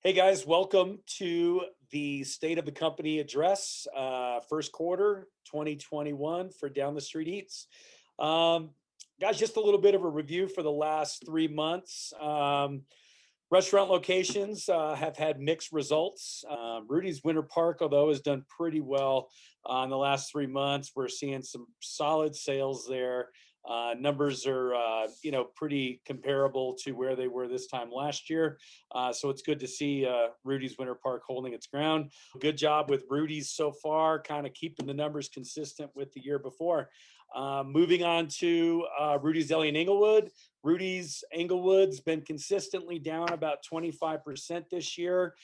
Hey guys, welcome to the State of the Company address, first quarter 2021 for Down the Street Eats. Um, Guys, just a little bit of a review for the last 3 months. Restaurant locations have had mixed results. Rudy's Winter Park, although, has done pretty well in the last 3 months. We're seeing some solid sales there. Numbers are, pretty comparable to where they were this time last year. So it's good to see Rudy's Winter Park holding its ground. Good job with Rudy's so far, kind of keeping the numbers consistent with the year before. Moving on to Rudy's Deli in Inglewood. Rudy's Inglewood's been consistently down about 25% this year.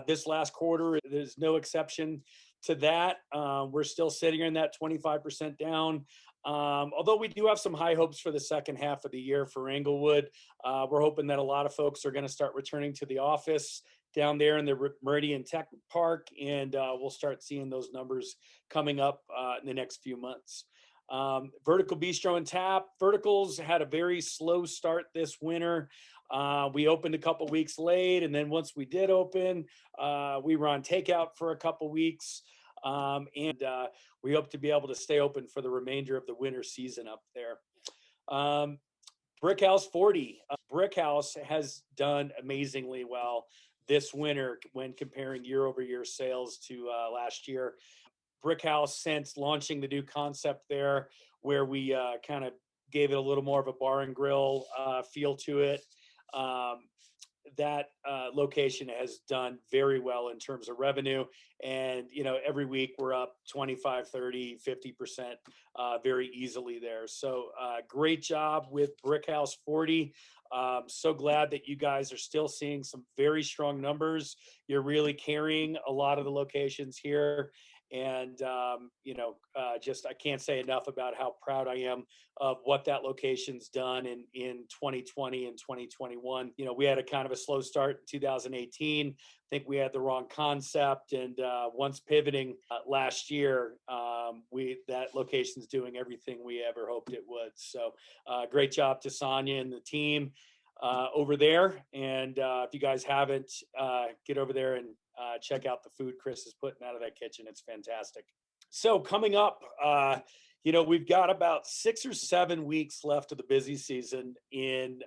This last quarter, there's no exception to that. We're still sitting in that 25% down. Although we do have some high hopes for the second half of the year for Inglewood. We're hoping that a lot of folks are going to start returning to the office down there in the Meridian Tech Park, and we'll start seeing those numbers coming up in the next few months. Vertical Bistro and Tap. Verticals had a very slow start this winter. We opened a couple weeks late, and then once we did open, we were on takeout for a couple weeks. And we hope to be able to stay open for the remainder of the winter season up there. Brickhouse 40. Brickhouse has done amazingly well this winter when comparing year over year sales to last year. Brickhouse, since launching the new concept there, where we kind of gave it a little more of a bar and grill feel to it, that location has done very well in terms of revenue. And, every week we're up 25, 30, 50% very easily there. So great job with Brickhouse 40. So glad that you guys are still seeing some very strong numbers. You're really carrying a lot of the locations here. And, I can't say enough about how proud I am of what that location's done in 2020 and 2021. We had a kind of a slow start in 2018. I think we had the wrong concept. And once pivoting last year, that location's doing everything we ever hoped it would. So great job to Sonia and the team over there. And if you guys haven't, get over there and check out the food Chris is putting out of that kitchen. It's fantastic. So coming up, we've got about 6 or 7 weeks left of the busy season in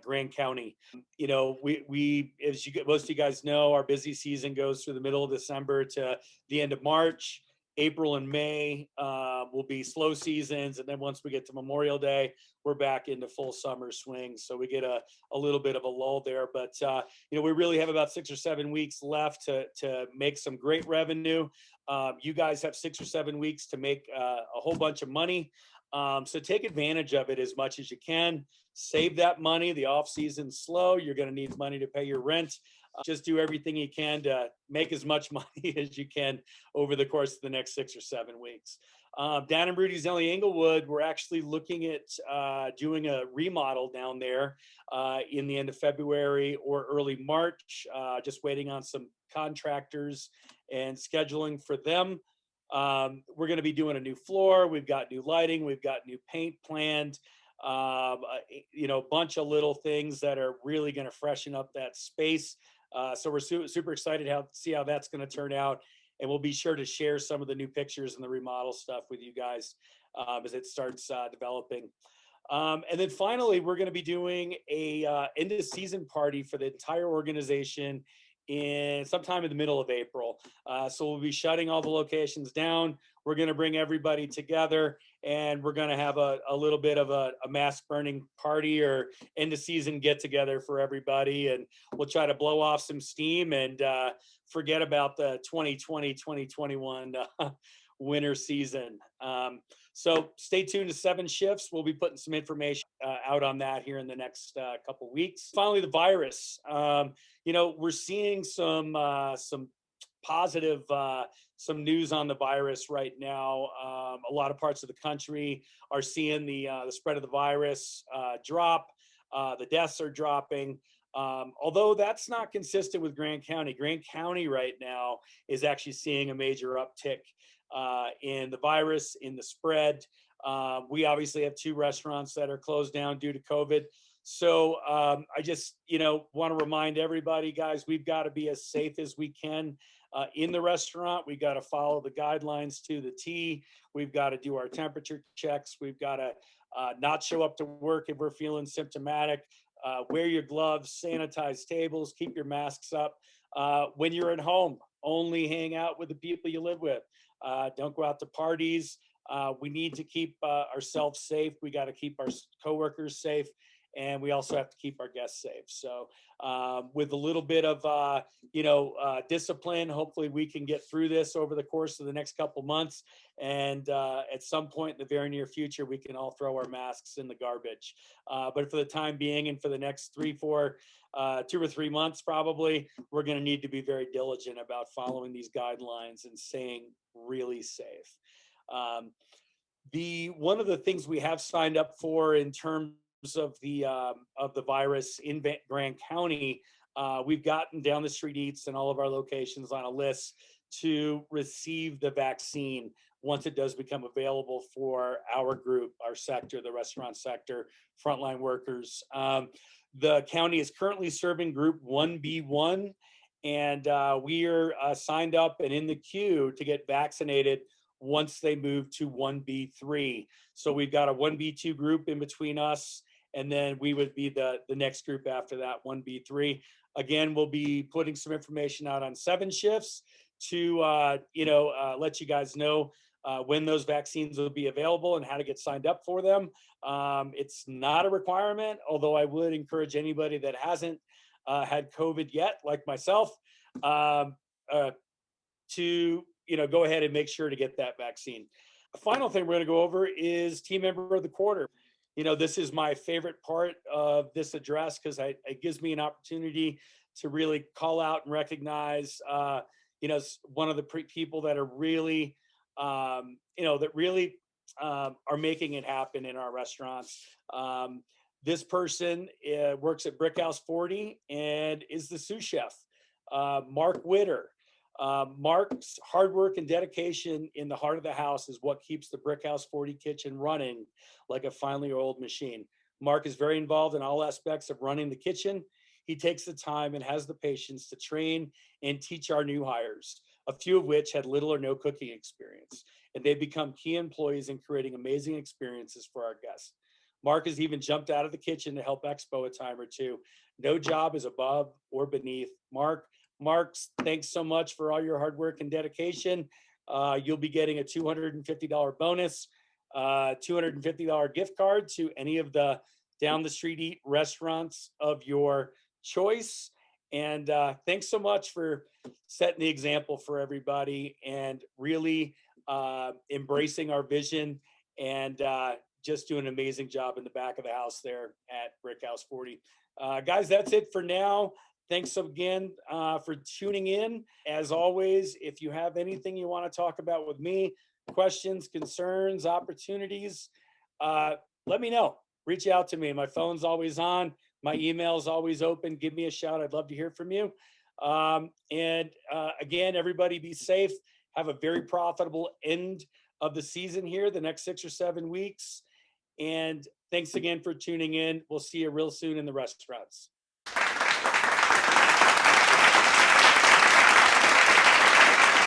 Grand County. We as most of you guys know, our busy season goes through the middle of December to the end of March. April and May will be slow seasons. And then once we get to Memorial Day, we're back into full summer swing. So we get a little bit of a lull there. But, we really have about 6 or 7 weeks left to make some great revenue. You guys have 6 or 7 weeks to make a whole bunch of money. So take advantage of it as much as you can. Save that money. The off season's slow. You're going to need money to pay your rent. Just do everything you can to make as much money as you can over the course of the next 6 or 7 weeks. Down in Rudy's Deli Inglewood, we're actually looking at doing a remodel down there in the end of February or early March. Just waiting on some contractors and scheduling for them. We're going to be doing a new floor. We've got new lighting. We've got new paint planned. A bunch of little things that are really going to freshen up that space. So we're super excited to see how that's going to turn out. And we'll be sure to share some of the new pictures and the remodel stuff with you guys as it starts developing. And then finally, we're going to be doing a end of season party for the entire organization sometime in the middle of April. So we'll be shutting all the locations down. We're going to bring everybody together, and we're going to have a little bit of a mask burning party or end of season get together for everybody. And we'll try to blow off some steam and forget about the 2020, 2021 winter season. So stay tuned to 7 Shifts. We'll be putting some information out on that here in the next couple weeks. Finally, the virus. We're seeing some positive, some news on the virus right now. A lot of parts of the country are seeing the spread of the virus drop. The deaths are dropping. Although that's not consistent with Grand County. Grand County right now is actually seeing a major uptick in the virus, in the spread. We obviously have 2 restaurants that are closed down due to COVID. So I just, want to remind everybody, guys, we've got to be as safe as we can in the restaurant. We've got to follow the guidelines to the T. We've got to do our temperature checks. We've got to not show up to work if we're feeling symptomatic. Wear your gloves, sanitize tables, keep your masks up. When you're at home, only hang out with the people you live with. Don't go out to parties. We need to keep ourselves safe. We got to keep our coworkers safe, and we also have to keep our guests safe. So, with a little bit of discipline, hopefully we can get through this over the course of the next couple months. And at some point in the very near future, we can all throw our masks in the garbage. But for the time being, and for the next 2 or 3 months, probably, we're going to need to be very diligent about following these guidelines and staying really safe. The one of the things we have signed up for in terms of the virus in Grant County, we've gotten Down the Street Eats and all of our locations on a list to receive the vaccine once it does become available for our group, our sector, the restaurant sector, frontline workers. The county is currently serving Group 1B1, and we are signed up and in the queue to get vaccinated once they move to 1B3. So we've got a 1B2 group in between us, and then we would be the next group after that, 1B3. Again, we'll be putting some information out on 7 shifts to let you guys know when those vaccines will be available and how to get signed up for them. It's not a requirement, although I would encourage anybody that hasn't had COVID yet, like myself, to go ahead and make sure to get that vaccine. The final thing we're going to go over is team member of the quarter. This is my favorite part of this address because it gives me an opportunity to really call out and recognize, one of the people that are really, are making it happen in our restaurants. This person works at Brickhouse 40 and is the sous chef, Mark Witter. Mark's hard work and dedication in the heart of the house is what keeps the Brickhouse 40 kitchen running like a finely oiled machine. Mark is very involved in all aspects of running the kitchen. He takes the time and has the patience to train and teach our new hires, a few of which had little or no cooking experience, and they've become key employees in creating amazing experiences for our guests. Mark has even jumped out of the kitchen to help Expo a time or two. No job is above or beneath Mark. Marks, thanks so much for all your hard work and dedication. You'll be getting a $250 bonus, $250 gift card to any of the Down the Street Eat restaurants of your choice. And thanks so much for setting the example for everybody and really embracing our vision and just doing an amazing job in the back of the house there at Brickhouse 40. Guys, that's it for now. Thanks again for tuning in. As always, if you have anything you want to talk about with me, questions, concerns, opportunities, let me know. Reach out to me. My phone's always on. My email's always open. Give me a shout. I'd love to hear from you. Again, everybody be safe. Have a very profitable end of the season here, the next 6 or 7 weeks. And thanks again for tuning in. We'll see you real soon in the restaurants.